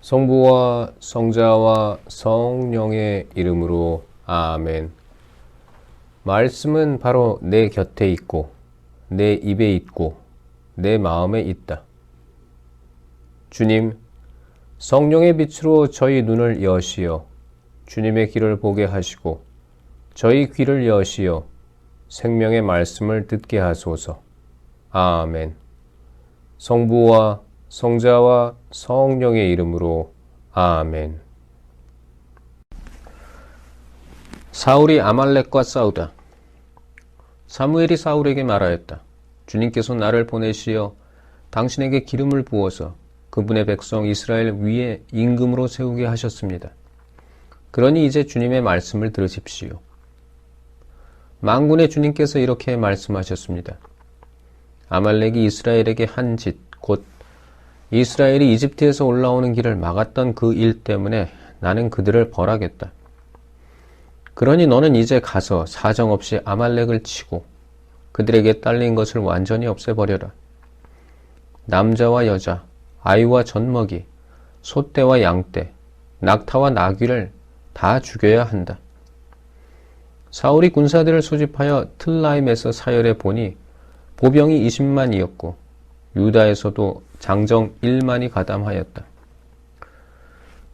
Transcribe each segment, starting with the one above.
성부와 성자와 성령의 이름으로 아멘. 말씀은 바로 내 곁에 있고 내 입에 있고 내 마음에 있다. 주님, 성령의 빛으로 저희 눈을 여시어 주님의 길을 보게 하시고 저희 귀를 여시어 생명의 말씀을 듣게 하소서. 아멘. 성부와 성자와 성령의 이름으로 아멘. 사울이 아말렉과 싸우다. 사무엘이 사울에게 말하였다. 주님께서 나를 보내시어 당신에게 기름을 부어서 그분의 백성 이스라엘 위에 임금으로 세우게 하셨습니다. 그러니 이제 주님의 말씀을 들으십시오. 만군의 주님께서 이렇게 말씀하셨습니다. 아말렉이 이스라엘에게 한 짓, 곧 이스라엘이 이집트에서 올라오는 길을 막았던 그 일 때문에 나는 그들을 벌하겠다. 그러니 너는 이제 가서 사정없이 아말렉을 치고 그들에게 딸린 것을 완전히 없애버려라. 남자와 여자, 아이와 젖먹이, 소떼와 양떼, 낙타와 나귀를 다 죽여야 한다. 사울이 군사들을 소집하여 틀라임에서 사열해 보니 보병이 20만이었고 유다에서도 장정 1만이 가담하였다.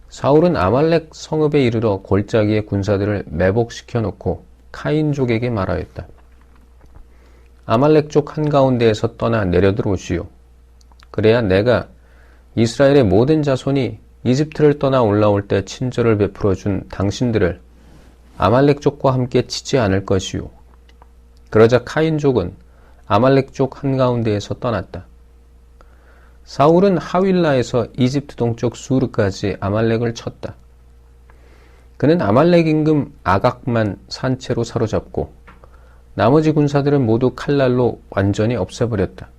사울은 아말렉 성읍에 이르러 골짜기에 군사들을 매복시켜 놓고 카인족에게 말하였다. 아말렉 족 한가운데에서 떠나 내려들어오시오. 그래야 내가 이스라엘의 모든 자손이 이집트를 떠나 올라올 때 친절을 베풀어 준 당신들을 아말렉 족과 함께 치지 않을 것이오. 그러자 카인족은 아말렉 족 한가운데에서 떠났다. 사울은 하윌라에서 이집트 동쪽 수르까지 아말렉을 쳤다. 그는 아말렉 임금 아각만 산채로 사로잡고 나머지 군사들은 모두 칼날로 완전히 없애버렸다.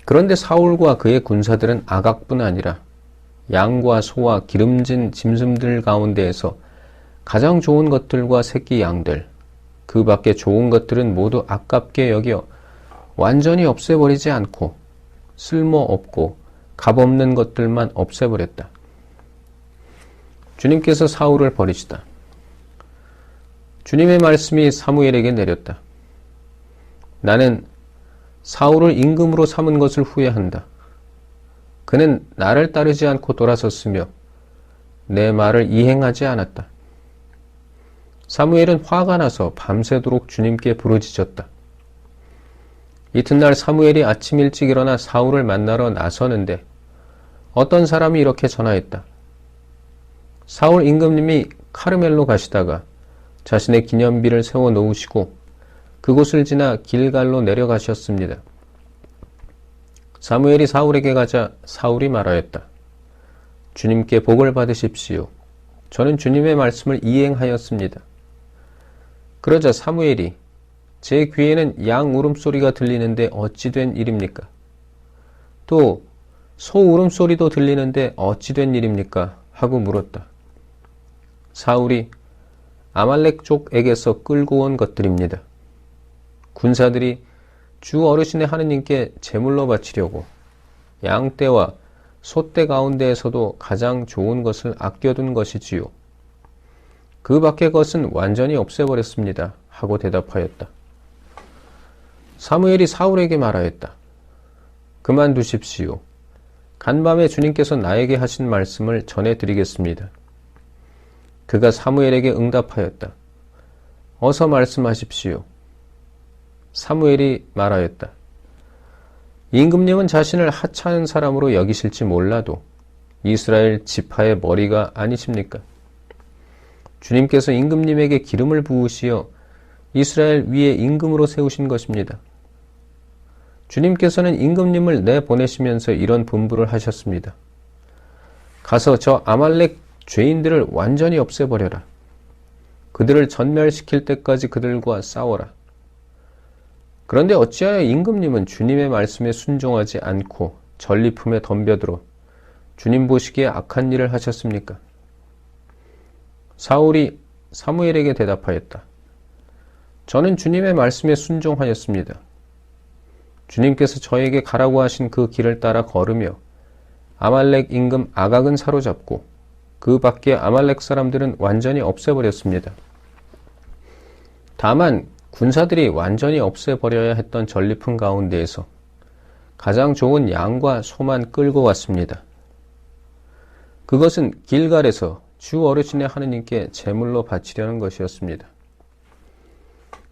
그런데 사울과 그의 군사들은 아각뿐 아니라 양과 소와 기름진 짐승들 가운데에서 가장 좋은 것들과 새끼 양들, 그 밖에 좋은 것들은 모두 아깝게 여겨 완전히 없애버리지 않고 쓸모없고 값없는 것들만 없애버렸다. 주님께서 사울을 버리시다. 주님의 말씀이 사무엘에게 내렸다. 나는 사울을 임금으로 삼은 것을 후회한다. 그는 나를 따르지 않고 돌아섰으며 내 말을 이행하지 않았다. 사무엘은 화가 나서 밤새도록 주님께 부르짖었다. 이튿날 사무엘이 아침 일찍 일어나 사울을 만나러 나서는데 어떤 사람이 이렇게 전하였다. 사울 임금님이 카르멜로 가시다가 자신의 기념비를 세워 놓으시고 그곳을 지나 길갈로 내려가셨습니다. 사무엘이 사울에게 가자 사울이 말하였다. 주님께 복을 받으십시오. 저는 주님의 말씀을 이행하였습니다. 그러자 사무엘이 제 귀에는 양 울음소리가 들리는데 어찌 된 일입니까? 또 소 울음소리도 들리는데 어찌 된 일입니까? 하고 물었다. 사울이 아말렉 족에게서 끌고 온 것들입니다. 군사들이 주 어르신의 하느님께 제물로 바치려고 양떼와 소떼 가운데에서도 가장 좋은 것을 아껴둔 것이지요. 그 밖의 것은 완전히 없애버렸습니다. 하고 대답하였다. 사무엘이 사울에게 말하였다. 그만두십시오. 간밤에 주님께서 나에게 하신 말씀을 전해드리겠습니다. 그가 사무엘에게 응답하였다. 어서 말씀하십시오. 사무엘이 말하였다. 임금님은 자신을 하찮은 사람으로 여기실지 몰라도 이스라엘 지파의 머리가 아니십니까? 주님께서 임금님에게 기름을 부으시어 이스라엘 위에 임금으로 세우신 것입니다. 주님께서는 임금님을 내보내시면서 이런 분부를 하셨습니다. 가서 저 아말렉 죄인들을 완전히 없애버려라. 그들을 전멸시킬 때까지 그들과 싸워라. 그런데 어찌하여 임금님은 주님의 말씀에 순종하지 않고 전리품에 덤벼들어 주님 보시기에 악한 일을 하셨습니까? 사울이 사무엘에게 대답하였다. 저는 주님의 말씀에 순종하였습니다. 주님께서 저에게 가라고 하신 그 길을 따라 걸으며 아말렉 임금 아각은 사로잡고 그 밖에 아말렉 사람들은 완전히 없애버렸습니다. 다만 군사들이 완전히 없애버려야 했던 전리품 가운데에서 가장 좋은 양과 소만 끌고 왔습니다. 그것은 길갈에서 주 어르신의 하느님께 제물로 바치려는 것이었습니다.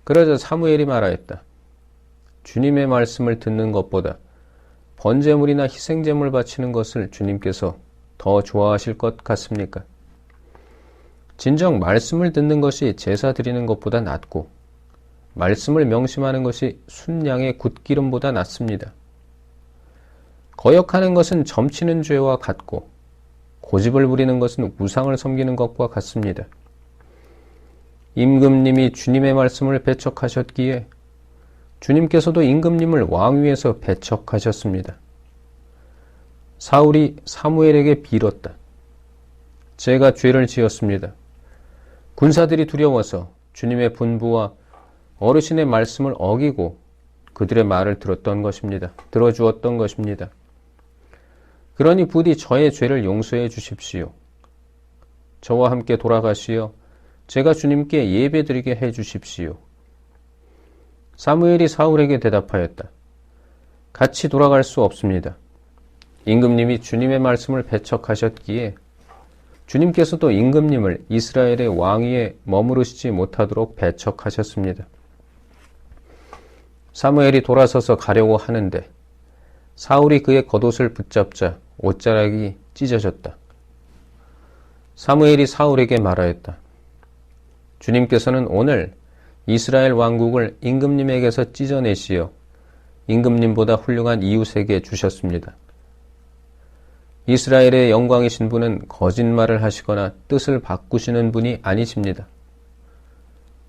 그러자 사무엘이 말하였다. 주님의 말씀을 듣는 것보다 번제물이나 희생제물 바치는 것을 주님께서 더 좋아하실 것 같습니까? 진정 말씀을 듣는 것이 제사 드리는 것보다 낫고 말씀을 명심하는 것이 순양의 굿기름보다 낫습니다. 거역하는 것은 점치는 죄와 같고 고집을 부리는 것은 우상을 섬기는 것과 같습니다. 임금님이 주님의 말씀을 배척하셨기에 주님께서도 임금님을 왕위에서 배척하셨습니다. 사울이 사무엘에게 빌었다. 제가 죄를 지었습니다. 군사들이 두려워서 주님의 분부와 어르신의 말씀을 어기고 그들의 말을 들어주었던 것입니다. 그러니 부디 저의 죄를 용서해 주십시오. 저와 함께 돌아가시어 제가 주님께 예배드리게 해 주십시오. 사무엘이 사울에게 대답하였다. 같이 돌아갈 수 없습니다. 임금님이 주님의 말씀을 배척하셨기에 주님께서도 임금님을 이스라엘의 왕위에 머무르시지 못하도록 배척하셨습니다. 사무엘이 돌아서서 가려고 하는데 사울이 그의 겉옷을 붙잡자 옷자락이 찢어졌다. 사무엘이 사울에게 말하였다. 주님께서는 오늘 이스라엘 왕국을 임금님에게서 찢어내시어 임금님보다 훌륭한 이웃에게 주셨습니다. 이스라엘의 영광이신 분은 거짓말을 하시거나 뜻을 바꾸시는 분이 아니십니다.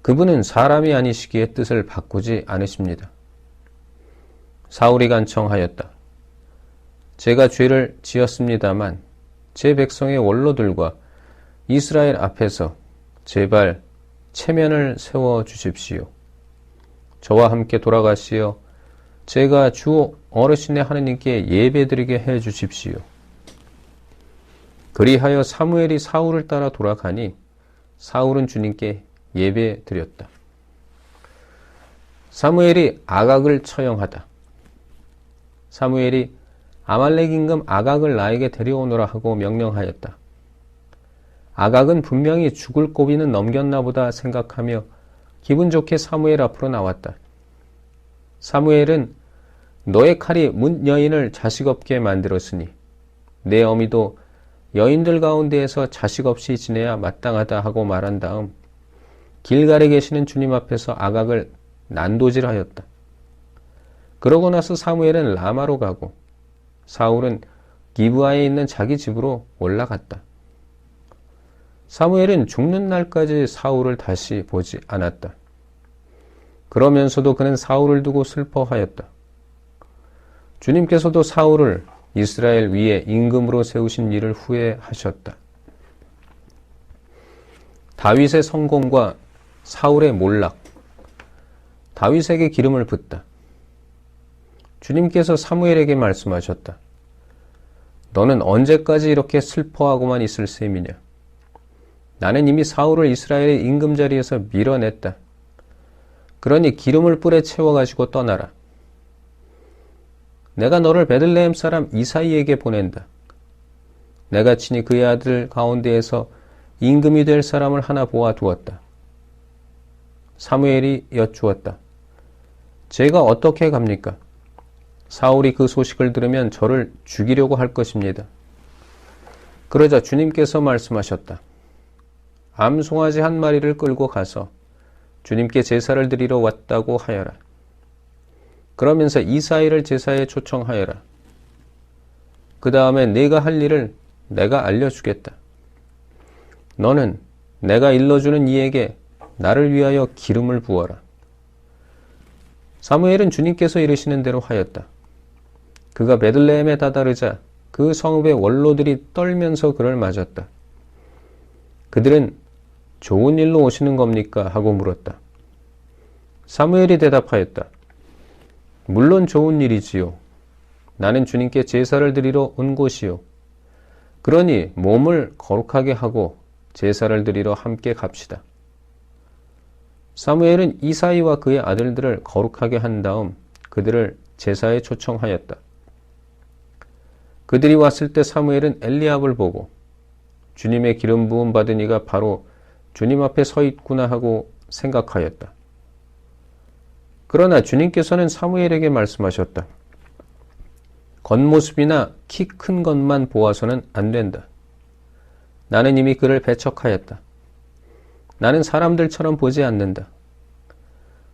그분은 사람이 아니시기에 뜻을 바꾸지 않으십니다. 사울이 간청하였다. 제가 죄를 지었습니다만 제 백성의 원로들과 이스라엘 앞에서 제발 체면을 세워 주십시오. 저와 함께 돌아가시어 제가 주 어르신의 하느님께 예배드리게 해 주십시오. 그리하여 사무엘이 사울을 따라 돌아가니 사울은 주님께 예배드렸다. 사무엘이 아각을 처형하다. 사무엘이 아말렉 임금 아각을 나에게 데려오너라 하고 명령하였다. 아각은 분명히 죽을 고비는 넘겼나 보다 생각하며 기분 좋게 사무엘 앞으로 나왔다. 사무엘은 너의 칼이 문 여인을 자식 없게 만들었으니 내 어미도 여인들 가운데에서 자식 없이 지내야 마땅하다 하고 말한 다음 길갈에 계시는 주님 앞에서 아각을 난도질하였다. 그러고 나서 사무엘은 라마로 가고 사울은 기브아에 있는 자기 집으로 올라갔다. 사무엘은 죽는 날까지 사울을 다시 보지 않았다. 그러면서도 그는 사울을 두고 슬퍼하였다. 주님께서도 사울을 이스라엘 위에 임금으로 세우신 일을 후회하셨다. 다윗의 성공과 사울의 몰락. 다윗에게 기름을 붓다. 주님께서 사무엘에게 말씀하셨다. 너는 언제까지 이렇게 슬퍼하고만 있을 셈이냐? 나는 이미 사울을 이스라엘의 임금 자리에서 밀어냈다. 그러니 기름을 뿔에 채워가지고 떠나라. 내가 너를 베들레헴 사람 이사이에게 보낸다. 내가 친히 그의 아들 가운데에서 임금이 될 사람을 하나 보아두었다. 사무엘이 여쭈었다. 제가 어떻게 갑니까? 사울이 그 소식을 들으면 저를 죽이려고 할 것입니다. 그러자 주님께서 말씀하셨다. 암송아지 한 마리를 끌고 가서 주님께 제사를 드리러 왔다고 하여라. 그러면서 이사이를 제사에 초청하여라. 그 다음에 네가 할 일을 내가 알려주겠다. 너는 내가 일러주는 이에게 나를 위하여 기름을 부어라. 사무엘은 주님께서 이르시는 대로 하였다. 그가 베들레헴에 다다르자 그 성읍의 원로들이 떨면서 그를 맞았다. 그들은 좋은 일로 오시는 겁니까? 하고 물었다. 사무엘이 대답하였다. 물론 좋은 일이지요. 나는 주님께 제사를 드리러 온 곳이요. 그러니 몸을 거룩하게 하고 제사를 드리러 함께 갑시다. 사무엘은 이사이와 그의 아들들을 거룩하게 한 다음 그들을 제사에 초청하였다. 그들이 왔을 때 사무엘은 엘리압을 보고 주님의 기름 부음 받은 이가 바로 주님 앞에 서 있구나 하고 생각하였다. 그러나 주님께서는 사무엘에게 말씀하셨다. 겉모습이나 키 큰 것만 보아서는 안 된다. 나는 이미 그를 배척하였다. 나는 사람들처럼 보지 않는다.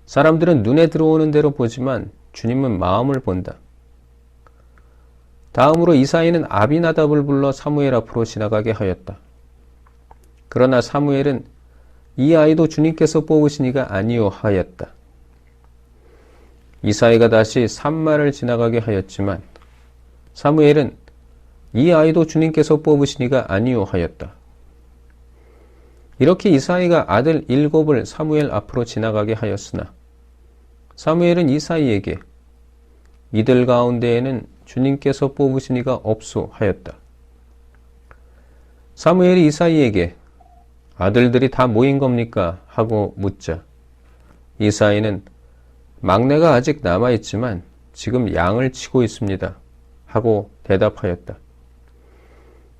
사람들은 눈에 들어오는 대로 보지만 주님은 마음을 본다. 다음으로 이사이는 아비나답을 불러 사무엘 앞으로 지나가게 하였다. 그러나 사무엘은 이 아이도 주님께서 뽑으신 이가 아니요 하였다. 이사이가 다시 산마를 지나가게 하였지만 사무엘은 이 아이도 주님께서 뽑으신 이가 아니요 하였다. 이렇게 이사이가 아들 7을 사무엘 앞으로 지나가게 하였으나 사무엘은 이사이에게 이들 가운데에는 주님께서 뽑으신 이가 없소 하였다. 사무엘이 이사이에게 아들들이 다 모인 겁니까? 하고 묻자 이사이는 막내가 아직 남아있지만 지금 양을 치고 있습니다. 하고 대답하였다.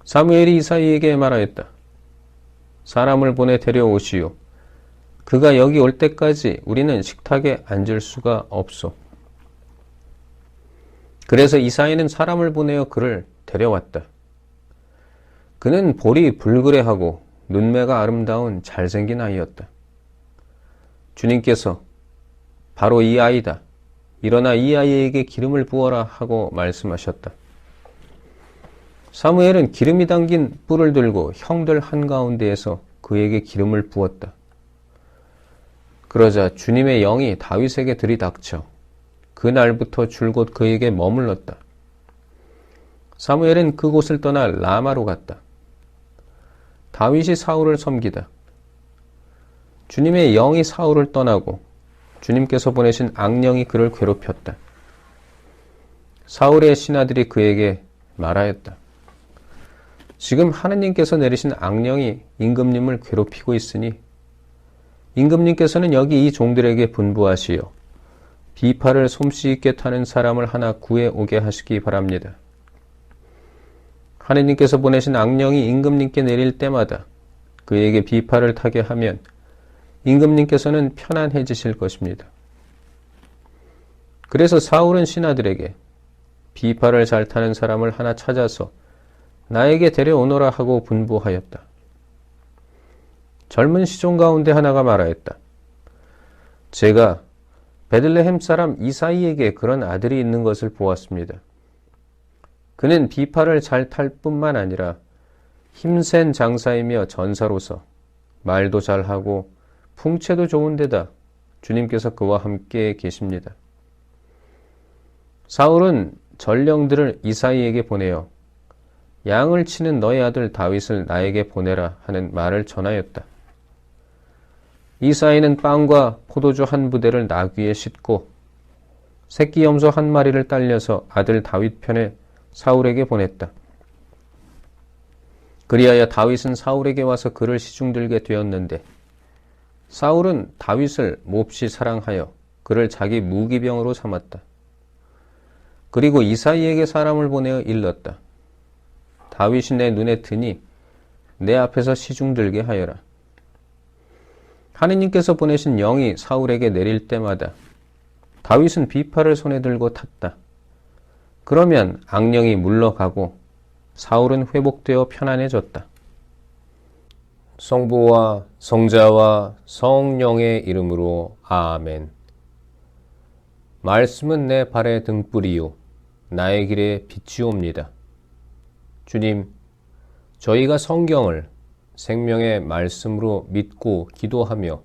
사무엘이 이사이에게 말하였다. 사람을 보내 데려오시오. 그가 여기 올 때까지 우리는 식탁에 앉을 수가 없소. 그래서 이사이는 사람을 보내어 그를 데려왔다. 그는 볼이 불그레하고 눈매가 아름다운 잘생긴 아이였다. 주님께서 바로 이 아이다. 일어나 이 아이에게 기름을 부어라 하고 말씀하셨다. 사무엘은 기름이 담긴 뿔을 들고 형들 한가운데에서 그에게 기름을 부었다. 그러자 주님의 영이 다윗에게 들이닥쳐 그날부터 줄곧 그에게 머물렀다. 사무엘은 그곳을 떠나 라마로 갔다. 다윗이 사울을 섬기다. 주님의 영이 사울을 떠나고 주님께서 보내신 악령이 그를 괴롭혔다. 사울의 신하들이 그에게 말하였다. 지금 하느님께서 내리신 악령이 임금님을 괴롭히고 있으니 임금님께서는 여기 이 종들에게 분부하시어 비파를 솜씨 있게 타는 사람을 하나 구해 오게 하시기 바랍니다. 하느님께서 보내신 악령이 임금님께 내릴 때마다 그에게 비파를 타게 하면 임금님께서는 편안해지실 것입니다. 그래서 사울은 신하들에게 비파를 잘 타는 사람을 하나 찾아서 나에게 데려오너라 하고 분부하였다. 젊은 시종 가운데 하나가 말하였다. 제가 베들레헴 사람 이사이에게 그런 아들이 있는 것을 보았습니다. 그는 비파를 잘 탈 뿐만 아니라 힘센 장사이며 전사로서 말도 잘하고 풍채도 좋은 데다 주님께서 그와 함께 계십니다. 사울은 전령들을 이사이에게 보내어 양을 치는 너의 아들 다윗을 나에게 보내라 하는 말을 전하였다. 이사이는 빵과 포도주 한 부대를 나귀에 싣고 새끼 염소 한 마리를 딸려서 아들 다윗 편에 사울에게 보냈다. 그리하여 다윗은 사울에게 와서 그를 시중들게 되었는데 사울은 다윗을 몹시 사랑하여 그를 자기 무기병으로 삼았다. 그리고 이사이에게 사람을 보내어 일렀다. 다윗이 내 눈에 드니 내 앞에서 시중들게 하여라. 하느님께서 보내신 영이 사울에게 내릴 때마다 다윗은 비파를 손에 들고 탔다. 그러면 악령이 물러가고 사울은 회복되어 편안해졌다. 성부와 성자와 성령의 이름으로 아멘. 말씀은 내 발의 등불이요 나의 길에 빛이옵니다. 주님, 저희가 성경을 생명의 말씀으로 믿고 기도하며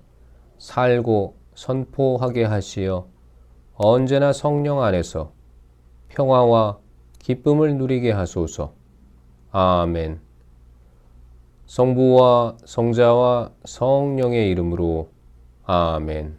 살고 선포하게 하시어 언제나 성령 안에서 평화와 기쁨을 누리게 하소서. 아멘. 성부와 성자와 성령의 이름으로 아멘.